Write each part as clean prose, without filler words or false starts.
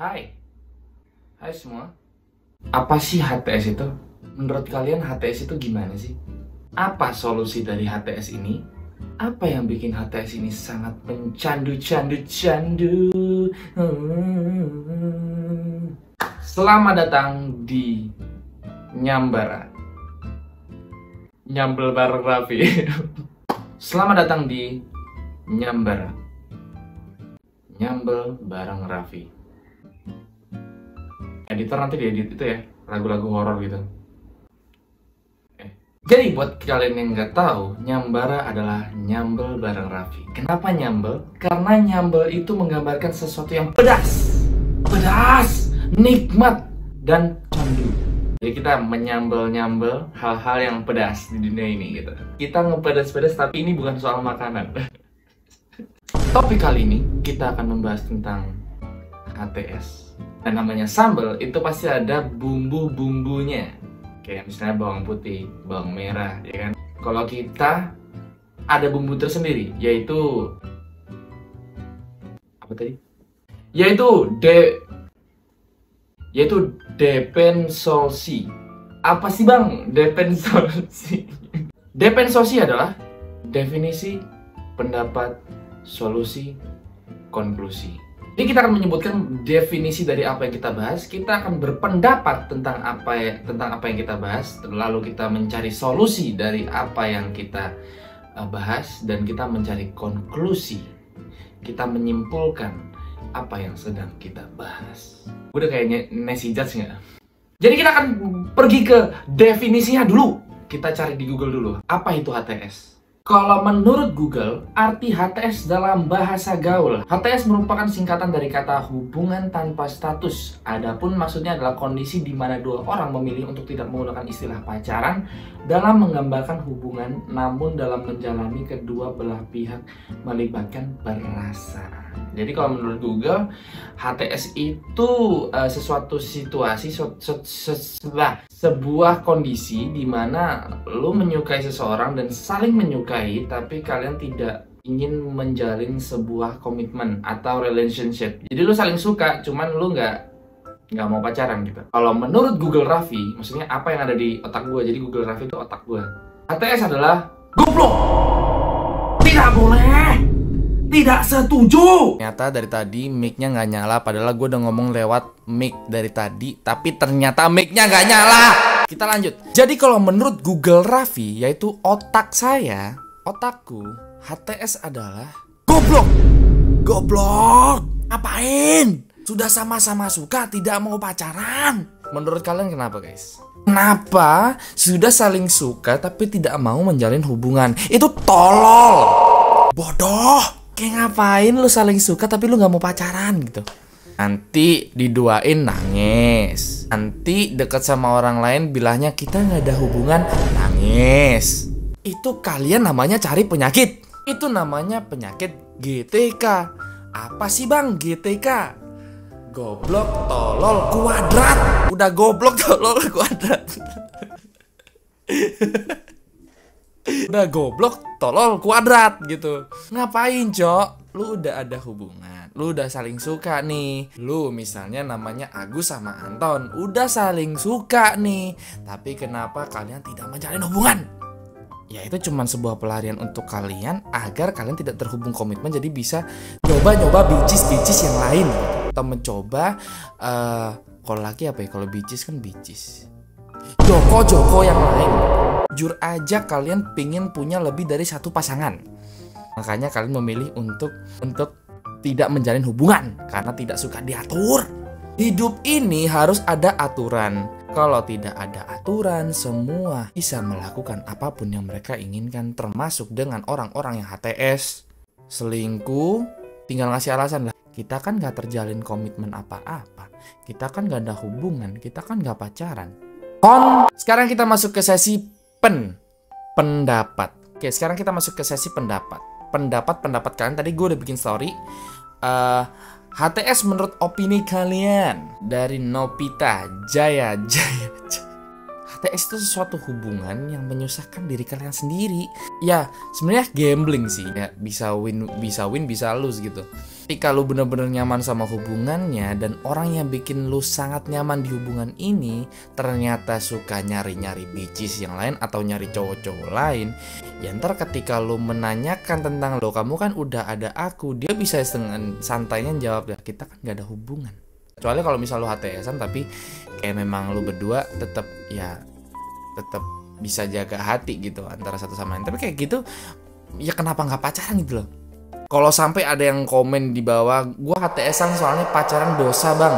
Hai, hai semua. Apa sih HTS itu? Menurut kalian HTS itu gimana sih? Apa solusi dari HTS ini? Apa yang bikin HTS ini sangat mencandu-candu-candu? Selamat datang di Nyambara. Nyambel bareng Raffi. Selamat datang di Nyambara. Nyambel bareng Raffi. Editor nanti diedit itu ya, lagu-lagu horor gitu. Jadi buat kalian yang nggak tahu, Nyambara adalah nyambel bareng Raffi. Kenapa nyambel? Karena nyambel itu menggambarkan sesuatu yang pedas, nikmat, dan candu. Jadi kita menyambel-nyambel hal-hal yang pedas di dunia ini gitu. Kita ngepedas-pedas tapi ini bukan soal makanan. Topik kali ini kita akan membahas tentang HTS. Dan namanya sambal itu pasti ada bumbu-bumbunya. Kayak misalnya bawang putih, bawang merah, ya kan? Kalau kita ada bumbu tersendiri, yaitu apa tadi? Yaitu depensolsi. Apa sih bang depensolsi? Depensolsi adalah definisi, pendapat, solusi, konklusi. Jadi kita akan menyebutkan definisi dari apa yang kita bahas, kita akan berpendapat tentang apa yang kita bahas, lalu kita mencari solusi dari apa yang kita bahas, dan kita mencari konklusi. Kita menyimpulkan apa yang sedang kita bahas. Udah kayaknya Nancy Judge nggak? Jadi kita akan pergi ke definisinya dulu. Kita cari di Google dulu, apa itu HTS? Kalau menurut Google, arti HTS dalam bahasa gaul, HTS merupakan singkatan dari kata hubungan tanpa status. Adapun maksudnya adalah kondisi di mana dua orang memilih untuk tidak menggunakan istilah pacaran dalam menggambarkan hubungan, namun dalam menjalani kedua belah pihak melibatkan perasaan. Jadi kalau menurut Google, HTS itu sesuatu situasi, sebuah kondisi di mana lo menyukai seseorang dan saling menyukai, tapi kalian tidak ingin menjalin sebuah komitmen atau relationship. Jadi lo saling suka, cuman lo nggak mau pacaran gitu. Kalau menurut Google Raffi, maksudnya apa yang ada di otak gue, jadi Google Raffi itu otak gue. HTS adalah goblok, tidak boleh, tidak setuju. Ternyata dari tadi mic-nya nggak nyala, padahal gue udah ngomong lewat mic dari tadi, tapi ternyata mic-nya nggak nyala. Kita lanjut. Jadi kalau menurut Google Raffi, yaitu otak saya, otakku, HTS adalah goblok. Goblok, apain? Sudah sama-sama suka, tidak mau pacaran. Menurut kalian kenapa guys? Kenapa sudah saling suka tapi tidak mau menjalin hubungan? Itu tolol, bodoh. Kayak ngapain lu saling suka tapi lu gak mau pacaran gitu? Nanti diduain nangis. Nanti deket sama orang lain bilangnya kita gak ada hubungan, nangis. Itu kalian namanya cari penyakit. Itu namanya penyakit GTK. Apa sih bang GTK? Goblok, tolol, kuadrat. Udah goblok, tolol, kuadrat. Udah goblok, tolol, kuadrat gitu. Ngapain cok? Lu udah ada hubungan, lu udah saling suka nih. Lu misalnya namanya Agus sama Anton, udah saling suka nih. Tapi kenapa kalian tidak menjalin hubungan? Ya itu cuma sebuah pelarian untuk kalian agar kalian tidak terhubung komitmen, jadi bisa nyoba-nyoba bicis-bicis yang lain. Atau mencoba kalau laki apa ya, kalau bicis kan bicis, Joko yang lain. Jujur aja kalian pingin punya lebih dari satu pasangan, makanya kalian memilih untuk tidak menjalin hubungan karena tidak suka diatur. Hidup ini harus ada aturan. Kalau tidak ada aturan, semua bisa melakukan apapun yang mereka inginkan, termasuk dengan orang-orang yang HTS. Selingkuh, tinggal ngasih alasan lah. Kita kan gak terjalin komitmen apa-apa. Kita kan gak ada hubungan. Kita kan gak pacaran. Sekarang kita masuk ke sesi pendapat. Oke, sekarang kita masuk ke sesi pendapat. Pendapat kalian. Tadi gue udah bikin story. HTS menurut opini kalian dari Nopita Jaya. HTS itu sesuatu hubungan yang menyusahkan diri kalian sendiri. Ya, sebenarnya gambling sih. Ya, bisa win, bisa lose gitu. Ketika lu bener-bener nyaman sama hubungannya dan orang yang bikin lu sangat nyaman di hubungan ini ternyata suka nyari-nyari bitches yang lain atau nyari cowok-cowok lain, ya ntar ketika lu menanyakan tentang lo, kamu kan udah ada aku, dia bisa dengan santainya jawab, ya kita kan gak ada hubungan. Kecuali kalau misal lu HTS-an tapi kayak memang lu berdua tetap bisa jaga hati gitu antara satu sama lain. Tapi kayak gitu ya kenapa nggak pacaran gitu loh. Kalau sampai ada yang komen di bawah, gua HTS-an soalnya pacaran dosa bang,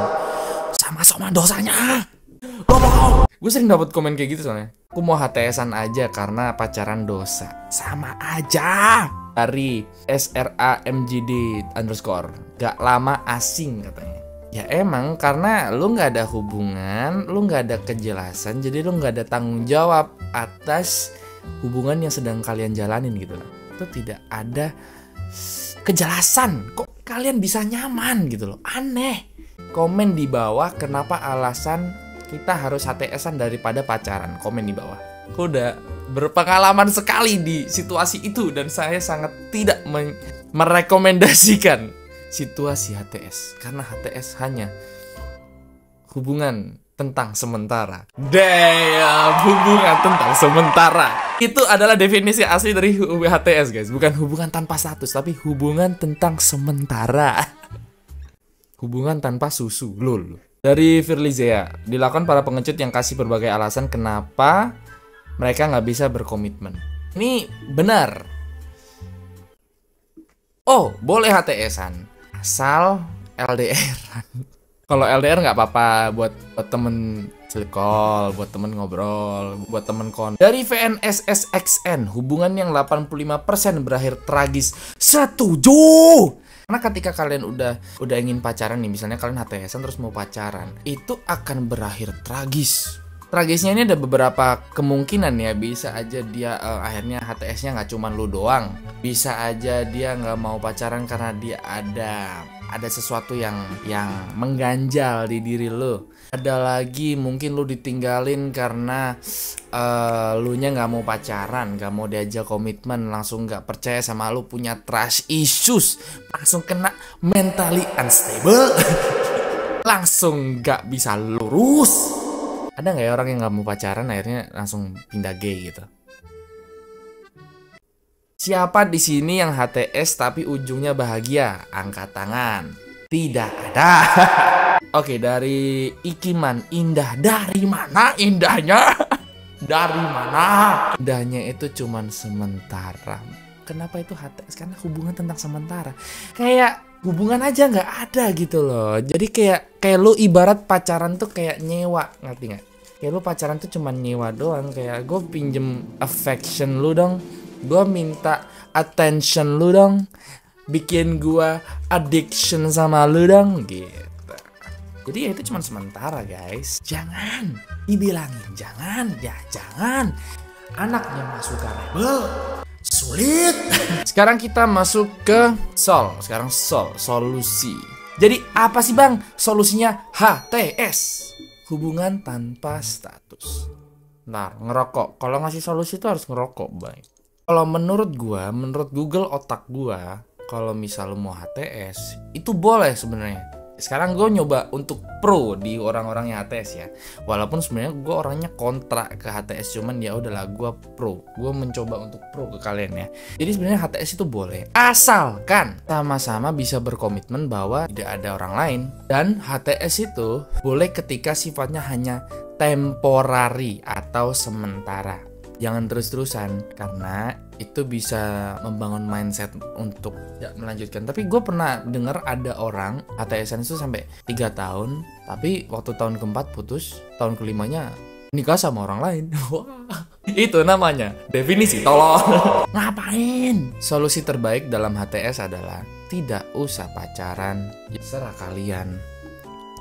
sama-sama dosanya. Gue sering dapat komen kayak gitu soalnya. Aku mau HTS-an aja karena pacaran dosa, sama aja. Dari SRAMGD_, gak lama asing katanya. Ya emang karena lu nggak ada hubungan, lu nggak ada kejelasan, jadi lu nggak ada tanggung jawab atas hubungan yang sedang kalian jalanin gitu loh. Itu tidak ada kejelasan, kok kalian bisa nyaman gitu loh, aneh. Komen di bawah kenapa alasan kita harus HTS-an daripada pacaran, komen di bawah. Aku udah berpengalaman sekali di situasi itu dan saya sangat tidak merekomendasikan situasi HTS, karena HTS hanya hubungan tentang sementara. Hubungan tentang sementara. Itu adalah definisi asli dari HTS guys, bukan hubungan tanpa status, tapi hubungan tentang sementara. Hubungan tanpa susu, lol. Dari Firlizea, dilakukan para pengecut yang kasih berbagai alasan kenapa mereka nggak bisa berkomitmen. Ini benar. Oh, boleh HTS-an asal LDR-an. Kalau LDR nggak apa-apa buat temen call, buat temen ngobrol, buat temen kon. Dari VNSSXN, hubungan yang 85% berakhir tragis. Setuju! Karena ketika kalian udah ingin pacaran nih, misalnya kalian HTS-an terus mau pacaran, itu akan berakhir tragis. Tragisnya ini ada beberapa kemungkinan ya. Bisa aja dia akhirnya HTS-nya nggak cuma lu doang. Bisa aja dia nggak mau pacaran karena dia ada sesuatu yang mengganjal di diri lu. Ada lagi mungkin lu ditinggalin karena lu nya nggak mau pacaran, nggak mau diajak komitmen, langsung nggak percaya sama lu, punya trust issues, langsung kena mentally unstable, langsung nggak bisa lurus. Ada nggak ya orang yang nggak mau pacaran akhirnya langsung pindah gay gitu? Siapa di sini yang HTS tapi ujungnya bahagia? Angkat tangan. Tidak ada. Oke, dari Ikiman, indah dari mana indahnya? Dari mana? Indahnya itu cuman sementara. Kenapa itu HTS? Karena hubungan tentang sementara. Kayak hubungan aja nggak ada gitu loh. Jadi kayak lu ibarat pacaran tuh kayak nyewa, ngerti nggak? Kayak lu pacaran tuh cuman nyewa doang. Kayak gue pinjem affection lu dong, gue minta attention lu dong, bikin gue addiction sama lu dong gitu. Jadi ya itu cuma sementara guys. Jangan dibilangin jangan, ya jangan. Anaknya masuk ke label sulit. Sekarang kita masuk ke solusi. Jadi apa sih bang solusinya HTS? Hubungan tanpa status. Nah, ngerokok. Kalau ngasih solusi itu harus ngerokok, bang. Kalau menurut Google otak gua, kalau misal lu mau HTS, itu boleh sebenarnya. Sekarang gue nyoba untuk pro di orang-orang yang HTS ya. Walaupun sebenarnya gue orangnya kontra ke HTS, cuman ya udahlah gue pro. Gue mencoba untuk pro ke kalian ya. Jadi sebenarnya HTS itu boleh, asalkan sama-sama bisa berkomitmen bahwa tidak ada orang lain. Dan HTS itu boleh ketika sifatnya hanya temporary atau sementara. Jangan terus-terusan, karena itu bisa membangun mindset untuk tidak melanjutkan. Tapi gue pernah dengar ada orang HTS-an itu sampai 3 tahun, tapi waktu tahun keempat putus, tahun kelimanya nikah sama orang lain. Itu namanya definisi tolong. Ngapain? Solusi terbaik dalam HTS adalah tidak usah pacaran, serah kalian.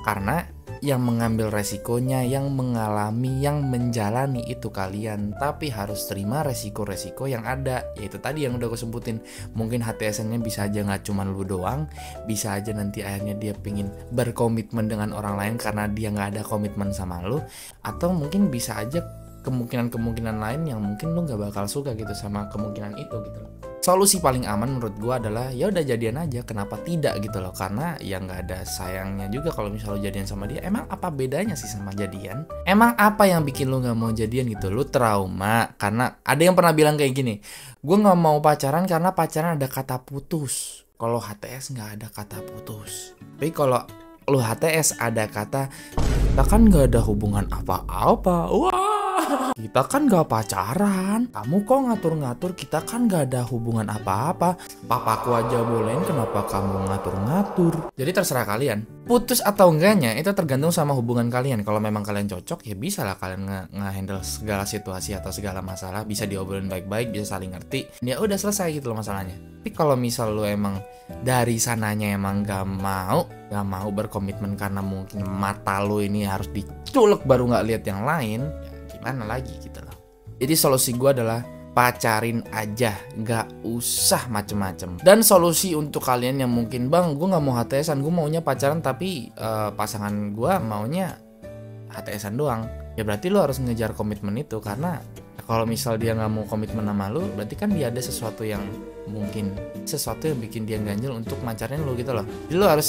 Karena yang mengambil resikonya, yang mengalami, yang menjalani itu kalian. Tapi harus terima resiko-resiko yang ada. Yaitu tadi yang udah gue sebutin. Mungkin HTS-nya bisa aja gak cuma lu doang. Bisa aja nanti akhirnya dia pengen berkomitmen dengan orang lain karena dia gak ada komitmen sama lu. Atau mungkin bisa aja kemungkinan-kemungkinan lain yang mungkin lu nggak bakal suka gitu sama kemungkinan itu gitu loh. Solusi paling aman menurut gue adalah ya udah jadian aja, kenapa tidak gitu loh, karena ya nggak ada sayangnya juga kalau misalnya lu jadian sama dia. Emang apa bedanya sih sama jadian? Emang apa yang bikin lu nggak mau jadian gitu? Lu trauma karena ada yang pernah bilang kayak gini, gue nggak mau pacaran karena pacaran ada kata putus. Kalau HTS nggak ada kata putus, tapi kalau lu HTS ada kata kita kan nggak ada hubungan apa-apa. Wah, kita kan gak pacaran. Kamu kok ngatur-ngatur, kita kan gak ada hubungan apa-apa. Papaku aja bolehin, kenapa kamu ngatur-ngatur? Jadi terserah kalian. Putus atau enggaknya itu tergantung sama hubungan kalian. Kalau memang kalian cocok, ya bisa lah kalian nge-handle segala situasi atau segala masalah. Bisa diobrolin baik-baik, bisa saling ngerti. Ya udah selesai gitu loh masalahnya. Tapi kalau misal lu emang dari sananya emang gak mau berkomitmen karena mungkin mata lu ini harus diculek baru gak lihat yang lain, mana lagi gitu loh. Jadi solusi gue adalah pacarin aja, gak usah macem-macem. Dan solusi untuk kalian yang mungkin bang gue gak mau HTSan, gue maunya pacaran tapi pasangan gue maunya HTSan doang, ya berarti lo harus ngejar komitmen itu. Karena kalau misal dia gak mau komitmen sama lo, berarti kan dia ada sesuatu yang mungkin sesuatu yang bikin dia ganjel untuk pacarin lo gitu loh. Jadi lo harus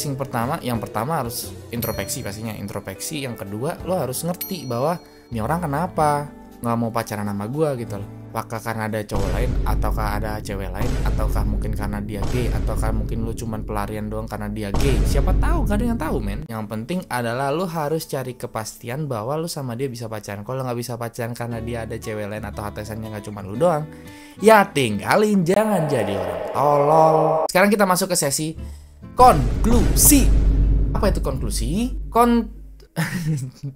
yang pertama harus introspeksi pastinya, introspeksi. Yang kedua lo harus ngerti bahwa ini orang kenapa nggak mau pacaran sama gue gitu loh. Apakah karena ada cowok lain, ataukah ada cewek lain, ataukah mungkin karena dia gay, ataukah mungkin lu cuman pelarian doang karena dia gay. Siapa tahu, gak ada yang tahu men. Yang penting adalah lu harus cari kepastian bahwa lu sama dia bisa pacaran. Kalau nggak bisa pacaran karena dia ada cewek lain atau HTSannya nggak cuma lu doang, ya tinggalin, jangan jadi orang tolol. Sekarang kita masuk ke sesi konklusi. Apa itu konklusi?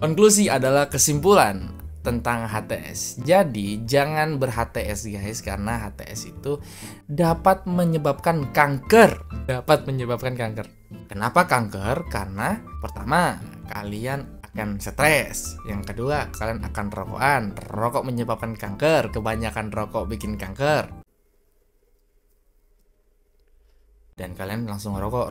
Konklusi adalah kesimpulan tentang HTS. Jadi jangan ber-HTS guys, karena HTS itu dapat menyebabkan kanker. Kenapa kanker? Karena pertama, kalian akan stres. Yang kedua, kalian akan rokokan. Rokok menyebabkan kanker. Kebanyakan rokok bikin kanker. Dan kalian langsung rokok,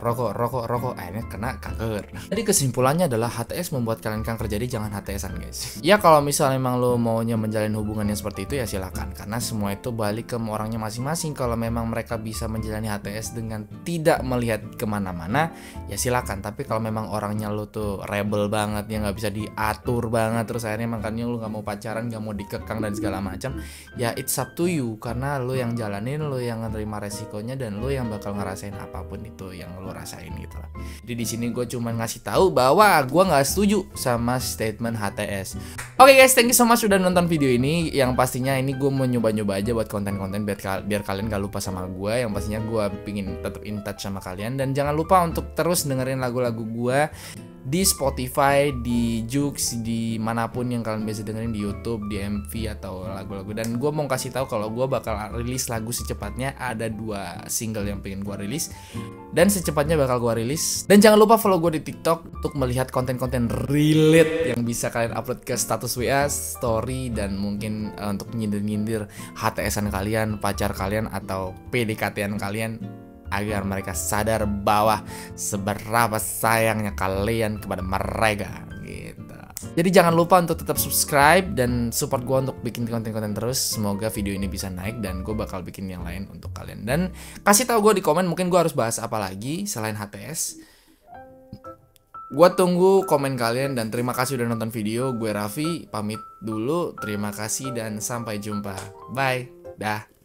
akhirnya kena kanker. Jadi kesimpulannya adalah HTS membuat kalian kanker, jadi jangan HTSan guys. Ya kalau misalnya memang lo maunya menjalin hubungan yang seperti itu ya silakan, karena semua itu balik ke orangnya masing-masing. Kalau memang mereka bisa menjalani HTS dengan tidak melihat kemana-mana, ya silakan. Tapi kalau memang orangnya lo tuh rebel banget, ya nggak bisa diatur banget, terus akhirnya makanya lo nggak mau pacaran, nggak mau dikekang dan segala macam, ya it's up to you. Karena lo yang jalanin, lo yang menerima resikonya, dan lo yang bakal ngerasain apapun itu yang lo rasain gitu lah. Jadi di sini gue cuma ngasih tahu bahwa gue nggak setuju sama statement HTS. Oke guys, thank you so much sudah nonton video ini. Yang pastinya ini gue mau nyoba-nyoba aja buat konten-konten biar kalian gak lupa sama gue. Yang pastinya gue pingin tetap in touch sama kalian, dan jangan lupa untuk terus dengerin lagu-lagu gue di Spotify, di Joox, di manapun yang kalian biasa dengerin, di YouTube, di MV atau lagu-lagu. Dan gue mau kasih tahu kalau gue bakal rilis lagu secepatnya. Ada 2 single yang pengen gue rilis, dan secepatnya bakal gue rilis. Dan jangan lupa follow gue di TikTok untuk melihat konten-konten relate yang bisa kalian upload ke status WA, story, dan mungkin untuk nyindir-nyindir HTSan kalian, pacar kalian, atau PDKT-an kalian, agar mereka sadar bahwa seberapa sayangnya kalian kepada mereka gitu. Jadi jangan lupa untuk tetap subscribe dan support gue untuk bikin konten-konten terus. Semoga video ini bisa naik dan gue bakal bikin yang lain untuk kalian. Dan kasih tahu gue di komen mungkin gue harus bahas apa lagi selain HTS. Gue tunggu komen kalian, dan terima kasih udah nonton video. Gue Raffi, pamit dulu. Terima kasih dan sampai jumpa. Bye. Dah.